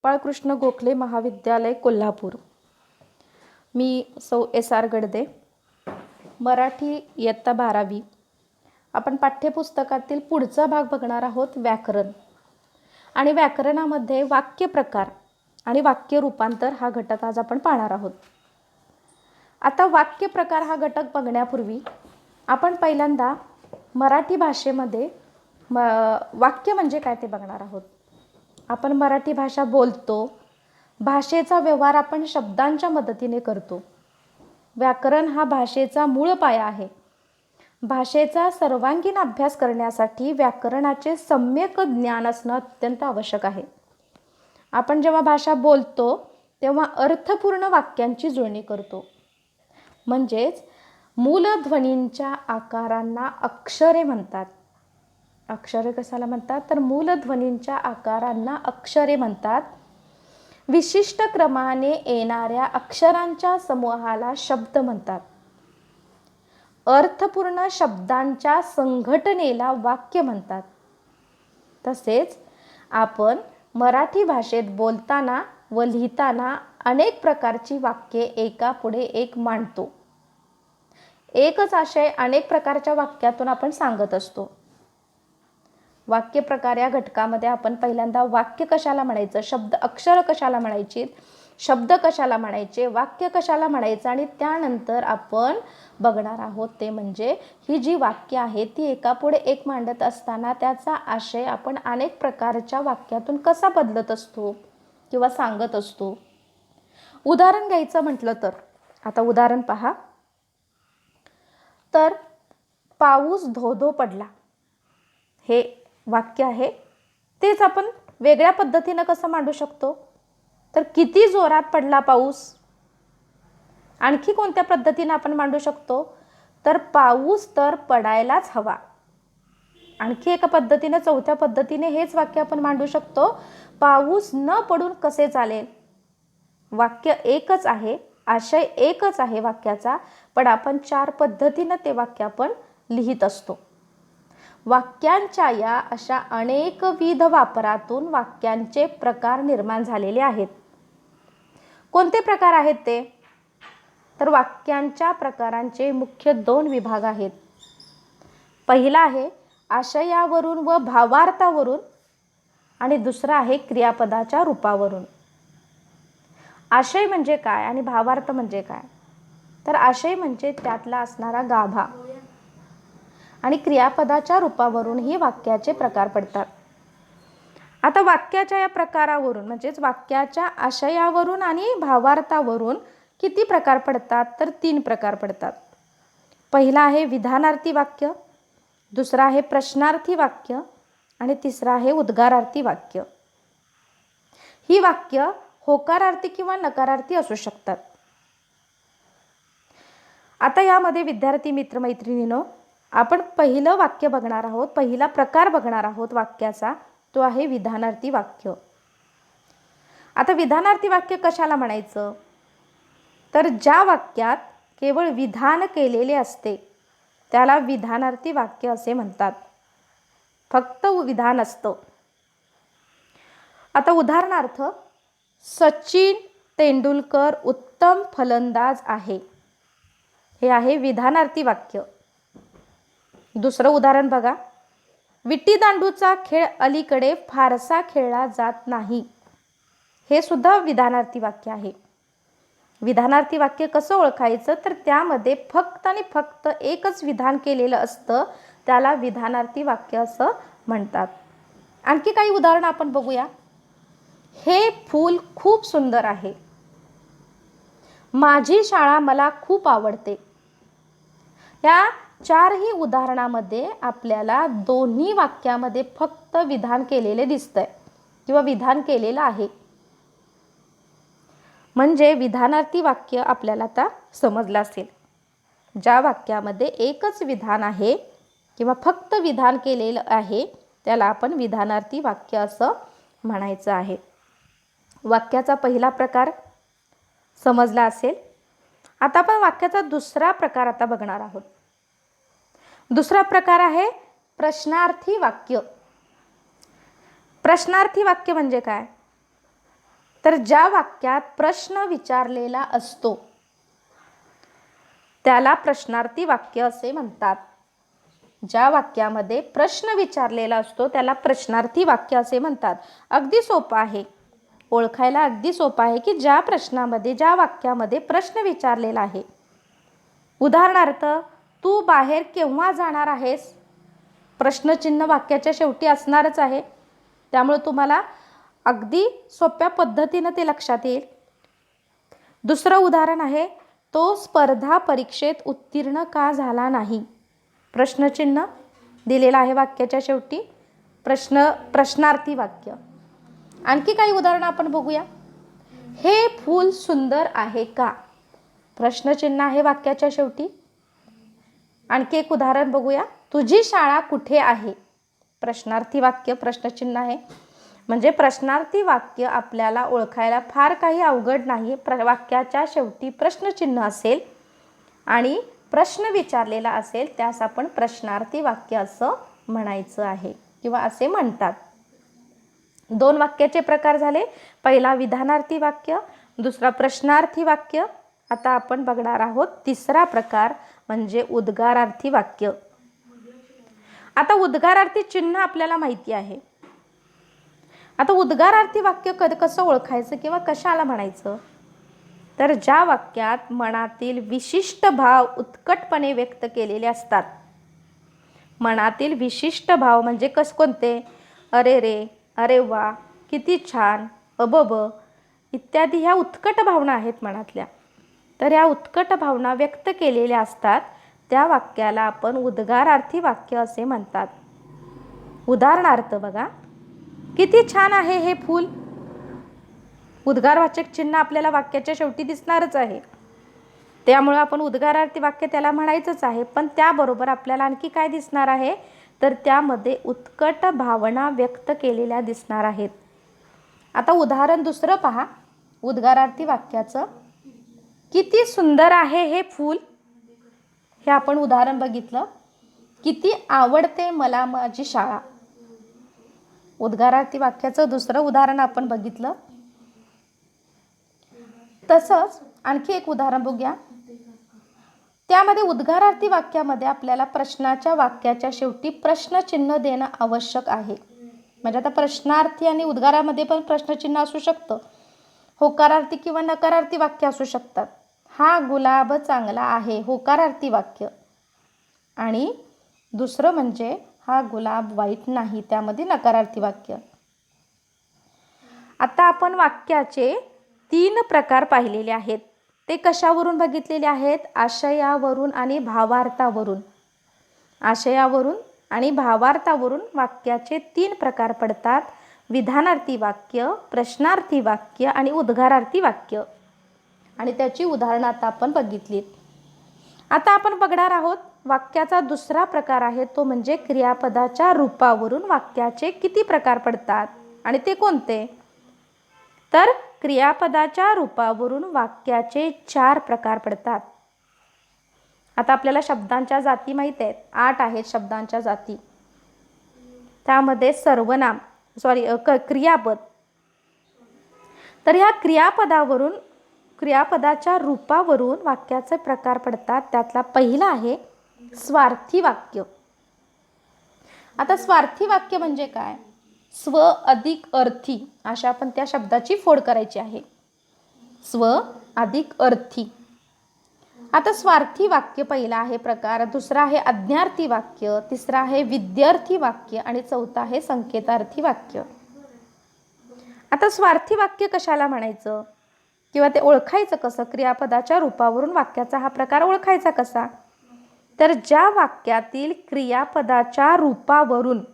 बाळकृष्ण गोखले महाविद्यालय कोल्हापूर। मी सौ एस.आर. गडदे, मराठी इयत्ता 12वी। आपण पाठ्यपुस्तकातील पुढचा भाग बघणार आहोत, व्याकरण। आणि व्याकरणामध्ये वाक्यप्रकार आणि वाक्य रूपांतर हा घटक आज आपण पाहणार आहोत। आता वाक्यप्रकार हा घटक बघण्यापूर्वी आपण पहिल्यांदा मराठी भाषेमध्ये वाक्य म्हणजे काय ते बघणार आहोत। आपण मराठी भाषा बोलतो, भाषेचा व्यवहार आपण शब्दांच्या मदतीने करतो। व्याकरण हा भाषेचा मूळ पाया आहे। भाषेचा सर्वांगीण अभ्यास करण्यासाठी व्याकरणाचे सम्यक ज्ञान असणे अत्यंत आवश्यक आहे। आपण जेव्हा भाषा बोलतो तेव्हा अर्थपूर्ण वाक्यांची जुळणी करतो। म्हणजेच मूलध्वनींच्या आकारांना अक्षरे म्हणतात। अक्षरे कशाला म्हणतात तर मूलध्वनींच्या आकारांना अक्षरे म्हणतात। विशिष्ट क्रमाने येणाऱ्या अक्षरांच्या समूहाला शब्द म्हणतात। अर्थपूर्ण शब्दांच्या संघटनेला वाक्य म्हणतात। तसेच आपण मराठी भाषेत बोलताना व लिहिताना अनेक प्रकारची वाक्ये एकापुढे एक मांडतो। एकच आशय अनेक प्रकारच्या वाक्यातून आपण सांगत असतो। वाक्य प्रकार या घटकामध्ये आपण पहिल्यांदा वाक्य कशाला म्हणायचं, शब्द अक्षर कशाला म्हणायची, शब्द कशाला म्हणायचे, वाक्य कशाला म्हणायचं आणि त्यानंतर आपण बघणार आहोत ते म्हणजे ही जी वाक्य आहे ती एकापुढे एक मांडत असताना त्याचा आशय आपण अनेक प्रकारच्या वाक्यातून कसा बदलत असतो किंवा सांगत असतो। उदाहरण घ्यायचं म्हटलं तर आता उदाहरण पहा, तर पाऊस धो धो पडला हे वाक्य आहे। तेच आपण वेगळ्या पद्धतीने कसं मांडू शकतो तर किती जोरात पडला पाऊस। आणखी कोणत्या पद्धतीने आपण मांडू शकतो तर पाऊस तर पडायलाच हवा। आणखी एका पद्धतीने चौथ्या पद्धतीने हेच वाक्य आपण मांडू शकतो, पाऊस न पडून कसे चालेल। वाक्य एकच आहे, आशय एकच आहे वाक्याचा, पण आपण 4 पद्धतीने ते वाक्य आपण लिहित असतो। वाक्यांच्या या अशा अनेकविध वापरातून वाक्यांचे प्रकार निर्माण झालेले आहेत। कोणते प्रकार आहेत ते तर वाक्यांच्या प्रकारांचे मुख्य 2 विभाग आहेत। पहिला आहे आशयावरून व भावार्थावरून आणि दुसरा आहे क्रियापदाच्या रूपावरून। आशय म्हणजे काय आणि भावार्थ म्हणजे काय तर आशय म्हणजे त्यातला असणारा गाभा आणि क्रियापदाच्या रूपावरून ही वाक्याचे प्रकार पडतात। आता वाक्याच्या या प्रकारावरून म्हणजेच वाक्याच्या आशयावरून आणि भावार्थावरून किती प्रकार पडतात तर 3 प्रकार पडतात। पहिला आहे विधानार्थी वाक्य, दुसरा आहे प्रश्नार्थी वाक्य आणि तिसरा आहे उद्गारार्थी वाक्य। ही वाक्य होकारार्थी किंवा नकारार्थी असू शकतात। आता यामध्ये विद्यार्थी मित्र मैत्रिणींनो, आपण पहिलं वाक्य बघणार आहोत, पहिला प्रकार बघणार आहोत वाक्याचा, तो आहे विधानार्थी वाक्य। आता विधानार्थी वाक्य कशाला म्हणायचं तर ज्या वाक्यात केवळ विधान केलेले असते त्याला विधानार्थी वाक्य असे म्हणतात। फक्त विधान असतं। आता उदाहरणार्थ, सचिन तेंडुलकर उत्तम फलंदाज आहे, हे आहे विधानार्थी वाक्य। दुसरं उदाहरण बघा, विटी दांडूचा खेळ अलीकडे फारसा खेळला जात नाही, हे सुद्धा विधानार्थी वाक्य आहे। विधानार्थी वाक्य कसं ओळखायचं तर त्यामध्ये फक्त आणि फक्त एकच विधान केलेलं असतं, त्याला विधानार्थी वाक्य असं म्हणतात। आणखी काही उदाहरणं आपण बघूया। हे फूल खूप सुंदर आहे, माझी शाळा मला खूप आवडते। या 4ही उदाहरणामध्ये आपल्याला दोन्ही वाक्यामध्ये फक्त विधान केलेले दिसतंय किंवा विधान केलेलं आहे। म्हणजे विधानार्थी वाक्य आपल्याला आता समजलं असेल। ज्या वाक्यामध्ये एकच विधान आहे किंवा फक्त विधान केलेलं आहे त्याला आपण विधानार्थी वाक्य असं म्हणायचं आहे। वाक्याचा पहिला प्रकार समजला असेल। आता आपण वाक्याचा दुसरा प्रकार आता बघणार आहोत। दुसरा प्रकार आहे प्रश्नार्थी वाक्य। प्रश्नार्थी वाक्य म्हणजे काय तर ज्या वाक्यात प्रश्न विचारलेला असतो त्याला प्रश्नार्थी वाक्य असे म्हणतात. ज्या वाक्यामध्ये प्रश्न विचारलेला असतो त्याला प्रश्नार्थी वाक्य असे म्हणतात. अगदी सोपं आहे ओळखायला, अगदी सोपं आहे की ज्या प्रश्नामध्ये ज्या वाक्यामध्ये प्रश्न विचारलेला आहे. उदाहरणार्थ, तू बाहेर केव्हा जाणार आहेस? प्रश्नचिन्ह वाक्याच्या शेवटी असणारच आहे, त्यामुळे तुम्हाला अगदी सोप्या पद्धतीने ते लक्षात येईल. दुसरं उदाहरण आहे, तो स्पर्धा परीक्षेत उत्तीर्ण का झाला नाही? प्रश्नचिन्ह दिलेला आहे वाक्याच्या शेवटी, प्रश्नार्थी वाक्य. आणखी काही उदाहरणं आपण बघूया. हे फूल सुंदर आहे का? प्रश्नचिन्ह आहे वाक्याच्या शेवटी. आणखी एक उदाहरण बघूया. तुझी शाळा कुठे आहे? प्रश्नार्थी वाक्य, प्रश्नचिन्ह आहे. म्हणजे प्रश्नार्थी वाक्य आपल्याला ओळखायला फार काही अवघड नाही. वाक्याच्या शेवटी प्रश्नचिन्ह असेल आणि प्रश्न विचारलेला असेल त्यास आपण प्रश्नार्थी वाक्य असं म्हणायचं आहे किंवा असे म्हणतात. 2 वाक्याचे प्रकार झाले. पहिला विधानार्थी वाक्य, दुसरा प्रश्नार्थी वाक्य. आता आपण बघणार आहोत तिसरा प्रकार म्हणजे उद्गारार्थी वाक्य. आता उद्गारार्थी चिन्ह आपल्याला माहिती आहे. आता उद्गारार्थी वाक्य कसं ओळखायचं किंवा कशाला म्हणायचं? तर ज्या वाक्यात मनातील विशिष्ट भाव उत्कटपणे व्यक्त केलेले असतात. मनातील विशिष्ट भाव म्हणजे कोणते? अरे रे, अरे वा, किती छान, अबब इत्यादी ह्या उत्कट भावना आहेत मनातल्या. तर ह्या उत्कट भावना व्यक्त केलेल्या असतात त्या वाक्याला आपण उद्गारार्थी वाक्य असे म्हणतात. उदाहरणार्थ बघा, किती छान आहे हे फूल. उद्गारवाचक चिन्ह आपल्याला वाक्याच्या शेवटी दिसणारच आहे, त्यामुळे आपण उद्गारार्थी वाक्य त्याला म्हणायचंच आहे. पण त्याबरोबर आपल्याला आणखी काय दिसणार आहे? तर त्यामध्ये उत्कट भावना व्यक्त केलेल्या दिसणार आहेत. आता उदाहरण दुसरं पहा उद्गारार्थी वाक्याचं. किती सुंदर आहे हे फूल. हे आपण उदाहरण बघितलं. किती आवडते मला माझी शाळा. उद्गारार्थी वाक्याचं दुसरं उदाहरण आपण बघितलं. तसंच आणखी एक उदाहरण बघूया. त्यामध्ये उद्गारार्थी वाक्यामध्ये आपल्याला प्रश्नाच्या वाक्याच्या शेवटी प्रश्नचिन्ह देणं आवश्यक आहे. म्हणजे आता प्रश्नार्थी आणि उद्गारामध्ये पण प्रश्नचिन्ह असू शकतं. होकारार्थी किंवा नकारार्थी वाक्य असू शकतात. हा गुलाब चांगला आहे, होकारार्थी वाक्य. आणि दुसरं म्हणजे हा गुलाब वाईट नाही, त्यामध्ये नकारार्थी वाक्य. आता आपण वाक्याचे 3 प्रकार पाहिलेले आहेत. ते कशावरून बघितलेले आहेत? आशयावरून आणि भावार्थावरून. आशयावरून आणि भावार्थावरून वाक्याचे 3 प्रकार पडतात. विधानार्थी वाक्य, प्रश्नार्थी वाक्य आणि उद्गारार्थी वाक्य. आणि त्याची उदाहरणं आता आपण बघितलीत. आता आपण बघणार आहोत वाक्याचा दुसरा प्रकार आहे तो म्हणजे क्रियापदाच्या रूपावरून वाक्याचे किती प्रकार पडतात आणि ते कोणते? तर क्रियापदाच्या रूपावरून वाक्याचे 4 प्रकार पडतात. आता आपल्याला शब्दांच्या जाती माहित आहेत. 8 आहेत शब्दांच्या जाती. त्यामध्ये सर्वनाम क्रियापद. तर ह्या क्रियापदाच्या रूपावरून वाक्याचे प्रकार पडतात. त्यातला पहिला आहे स्वार्थी वाक्य. आता स्वार्थी वाक्य म्हणजे काय? स्व अधिक अर्थी अशा आपण त्या शब्दाची फोड करायची आहे. स्व अधिक अर्थी. आता स्वार्थी वाक्य पहिला आहे प्रकार, दुसरा आहे आज्ञार्थी वाक्य, तिसरा आहे विद्यार्थी वाक्य आणि चौथा आहे संकेतार्थी वाक्य. आता स्वार्थी वाक्य कशाला म्हणायचं किंवा ते ओळखायचं कसं? क्रियापदाच्या रूपावरून वाक्याचा हा प्रकार ओळखायचा कसा? तर ज्या वाक्यातील क्रियापदाच्या रूपावरून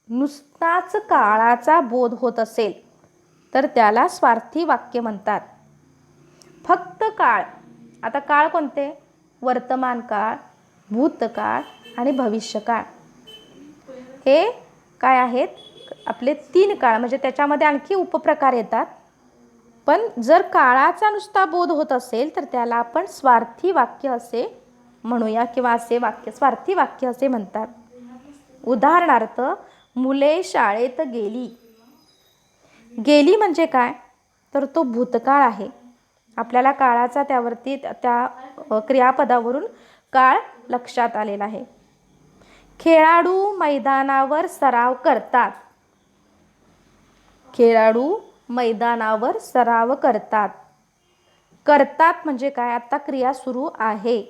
नुसताच काळाचा बोध होत असेल तर त्याला स्वार्थी वाक्य म्हणतात. फक्त काळ. आता काळ कोणते? वर्तमान काळ, भूतकाळ आणि भविष्यकाळ. हे काय आहेत? आपले 3 काळ. म्हणजे त्याच्यामध्ये आणखी उपप्रकार येतात. पण जर काळाचा नुसता बोध होत असेल तर त्याला आपण स्वार्थी वाक्य असे म्हणूया किंवा असे वाक्य स्वार्थी वाक्य असे म्हणतात. उदाहरणार्थ, मुले शाळेत गेली. गेली म्हणजे काय? तर तो भूतकाळ आहे. आपल्याला काळाचा त्यावरती त्या क्रियापदावरून काळ लक्षात आलेला आहे. खेळाडू मैदानावर सराव करतात. खेळाडू मैदानावर सराव करतात. करतात म्हणजे काय, आता क्रिया सुरू आहे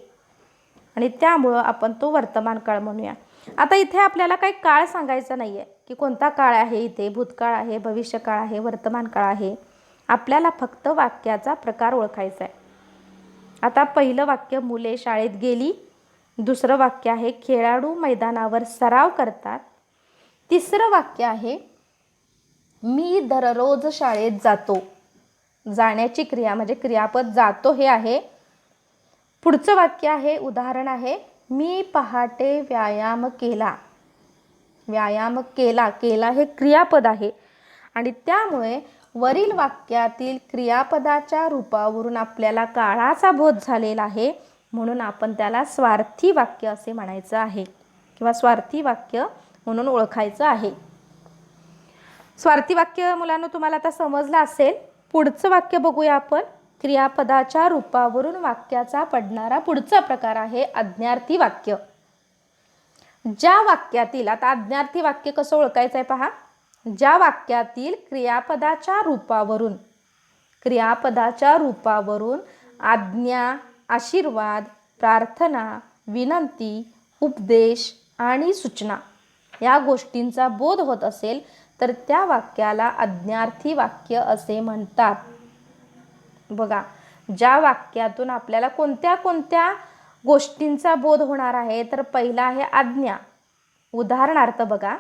आणि त्यामुळं आपण तो वर्तमान काळ म्हणूया. आता इथे आपल्याला काही काळ सांगायचा नाही आहे की कोणता काळ आहे. इथे भूतकाळ आहे, भविष्यकाळ आहे, वर्तमान काळ आहे. आपल्याला फक्त वाक्याचा प्रकार ओळखायचा आहे. आता पहिलं वाक्य, मुले शाळेत गेली. दुसरं वाक्य आहे, खेळाडू मैदानावर सराव करतात. तिसरं वाक्य आहे, मी दररोज शाळेत जातो. जाण्याची क्रिया म्हणजे क्रियापद जातो हे आहे. पुढचं वाक्य आहे, उदाहरण आहे, मी पहाटे व्यायाम केला. व्यायाम केला, केला हे क्रियापद आहे आणि त्यामुळे वरील वाक्यातील क्रियापदाच्या रूपावरून आपल्याला काळाचा बोध झालेला आहे, म्हणून आपण त्याला स्वार्थी वाक्य असे म्हणायचं आहे किंवा स्वार्थी वाक्य म्हणून ओळखायचं आहे. स्वार्थी वाक्य मुलांनो तुम्हाला आता समजलं असेल. पुढचं वाक्य बघूया आपण. क्रियापदाच्या रूपावरून वाक्याचा पडणारा पुढचा प्रकार आहे आज्ञार्थी वाक्य. ज्या वाक्यातील, आता आज्ञार्थी वाक्य कसं ओळखायचं आहे पहा. ज्या वाक्यातील क्रियापदाच्या रूपावरून आज्ञा, आशीर्वाद, प्रार्थना, विनंती, उपदेश आणि सूचना या गोष्टींचा बोध होत असेल तर त्या वाक्याला आज्ञार्थी वाक्य असे म्हणतात. बघा, ज्या वाक्यातून आपल्याला कोणत्या कोणत्या गोष्टींचा बोध होणार आहे, तर पहिला आहे आज्ञा. उदाहरणार्थ बघा,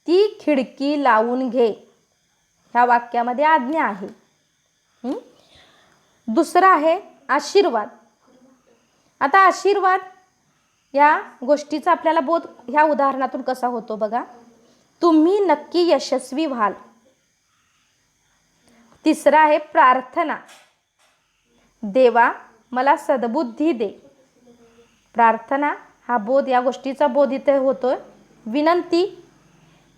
ती खिडकी लावून घे. ह्या वाक्यामध्ये आज्ञा आहे. दुसरा आहे आशीर्वाद. आता आशीर्वाद या गोष्टीचा आपल्याला बोध ह्या उदाहरणातून कसा होतो बघा, तुम्ही नक्की यशस्वी व्हाल. तिसरा आहे प्रार्थना, देवा मला सद्बुद्धी दे. प्रार्थना हा बोध, या गोष्टीचा बोध इथे होतोय. विनंती,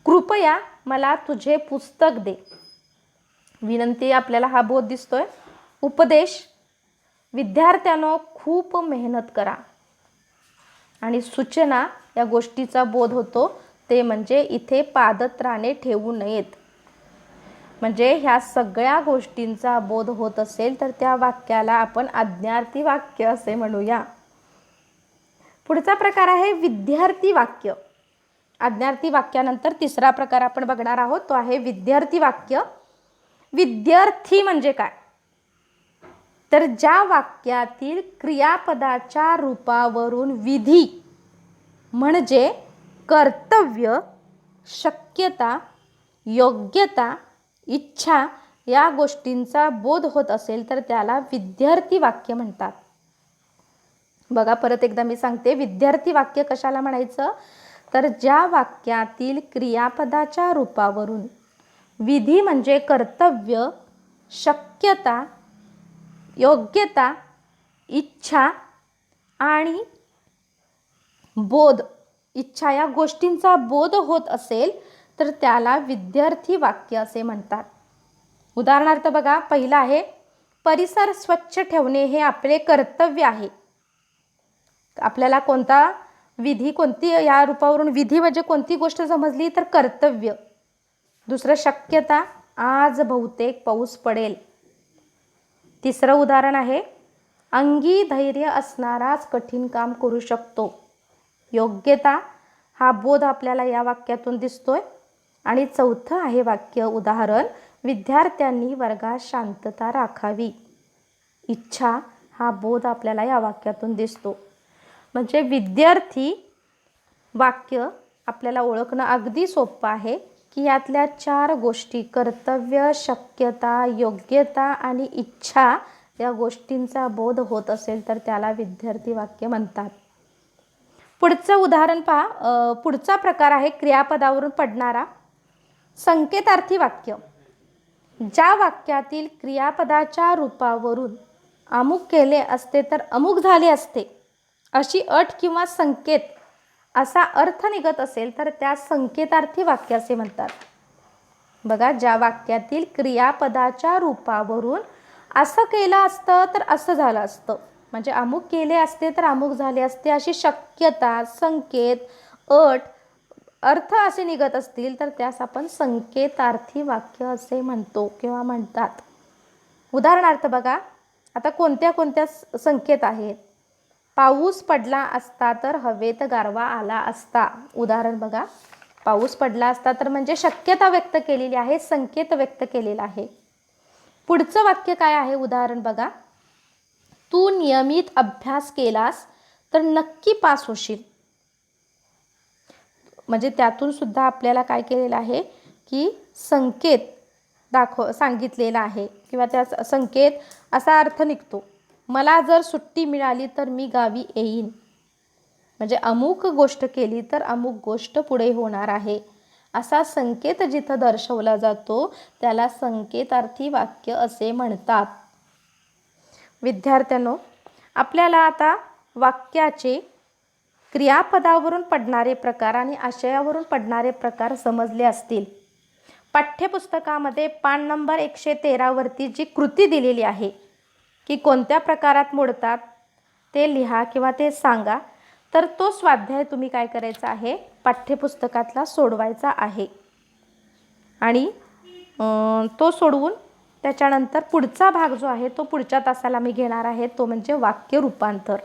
कृपया मला तुझे पुस्तक दे. विनंती आपल्याला हा बोध दिसतोय. उपदेश, विद्यार्थ्यांनो खूप मेहनत करा. आणि सूचना या गोष्टीचा बोध होतो, ते म्हणजे इथे पादत्राणे ठेवू नयेत. म्हणजे ह्या सगळ्या गोष्टींचा बोध होत असेल तर त्या वाक्याला आपण आज्ञार्थी वाक्य असे म्हणूया. पुढचा प्रकार आहे विद्यार्थी वाक्य. आज्ञार्थी वाक्यानंतर तिसरा प्रकार आपण बघणार आहोत, तो आहे विद्यार्थी वाक्य. विद्यार्थी म्हणजे काय, तर ज्या वाक्यातील क्रियापदाच्या रूपावरून विधी म्हणजे कर्तव्य, शक्यता, योग्यता, इच्छा या गोष्टींचा बोध होत असेल तर त्याला विद्यार्थी वाक्य म्हणतात. बघा, परत एकदा मी सांगते, विद्यार्थी वाक्य कशाला म्हणायचं, तर ज्या वाक्यातील क्रियापदाच्या रूपावरून विधी म्हणजे कर्तव्य, शक्यता, योग्यता, इच्छा आणि बोध, इच्छा या गोष्टींचा बोध होत असेल तर त्याला विद्यार्थी वाक्य असे म्हणतात. उदाहरणार्थ बघा, पहिला आहे परिसर स्वच्छ ठेवणे हे आपले कर्तव्य आहे. आपल्याला कोणता विधी, कोणती या रूपावरून विधी म्हणजे कोणती गोष्ट समजली, तर कर्तव्य. दुसरं शक्यता, आज बहुतेक पाऊस पडेल. तिसरं उदाहरण आहे अंगी धैर्य असणाराच कठीण काम करू शकतो. योग्यता हा बोध आपल्याला या वाक्यातून दिसतोय. आणि चौथं आहे वाक्य, उदाहरण, विद्यार्थ्यांनी वर्गात शांतता राखावी. इच्छा हा बोध आपल्याला या वाक्यातून दिसतो. म्हणजे विद्यार्थी वाक्य आपल्याला ओळखणं अगदी सोपं आहे की यातल्या 4 गोष्टी, कर्तव्य, शक्यता, योग्यता आणि इच्छा या गोष्टींचा बोध होत असेल तर त्याला विद्यार्थी वाक्य म्हणतात. पुढचं उदाहरण पहा. पुढचा प्रकार आहे क्रियापदावरून पडणारा संकेतार्थी वाक्य. ज्या वाक्यातील क्रियापदाच्या रूपावरून अमुक केले असते तर अमुक झाले असते अशी अट किंवा संकेत असा अर्थ निघत असेल तर त्या संकेतार्थी वाक्य असे म्हणतात. बघा, ज्या वाक्यातील क्रियापदाच्या रूपावरून असं केलं असतं तर असं झालं असतं, म्हणजे अमुक केले असते तर अमुक झाले असते, अशी शक्यता, संकेत, अट, अर्थ असे निघत असतील तर त्यास आपण संकेतार्थी वाक्य असे म्हणतो किंवा म्हणतात. उदाहरणार्थ बघा, आता कोणत्या कोणत्या संकेत आहेत. पाऊस पडला असता तर हवेत गारवा आला असता. उदाहरण बघा, पाऊस पडला असता तर म्हणजे शक्यता व्यक्त केलेली आहे, संकेत व्यक्त केलेला आहे. पुढचं वाक्य काय आहे, उदाहरण बघा, तू नियमित अभ्यास केलास तर नक्की पास होशील. म्हणजे त्यातून सुद्धा आपल्याला काय केलेलं आहे की संकेत सांगितलेला आहे किंवा त्या संकेत असा अर्थ निघतो, मला जर सुट्टी मिळाली तर मी गावी येईन. म्हणजे अमुक गोष्ट केली तर अमुक गोष्ट पुढे होणार आहे, असा संकेत जिथं दर्शवला जातो त्याला संकेतार्थी वाक्य असे म्हणतात. विद्यार्थ्यांनो, आपल्याला आता वाक्याचे क्रियापदावरून पडणारे प्रकार आणि आशयावरून पडणारे प्रकार समजले असतील. पाठ्यपुस्तकामध्ये पान नंबर 113 वरती जी कृती दिलेली आहे की कोणत्या प्रकारात मोडतात ते लिहा किंवा ते सांगा. तर तो स्वाध्याय तुम्ही काय करायचा आहे, पाठ्यपुस्तकातला सोडवायचा आहे. आणि तो सोडवून त्याच्यानंतर पुढचा भाग जो आहे तो पुढच्या तासाला मी घेणार आहे, तो म्हणजे वाक्य रूपांतर.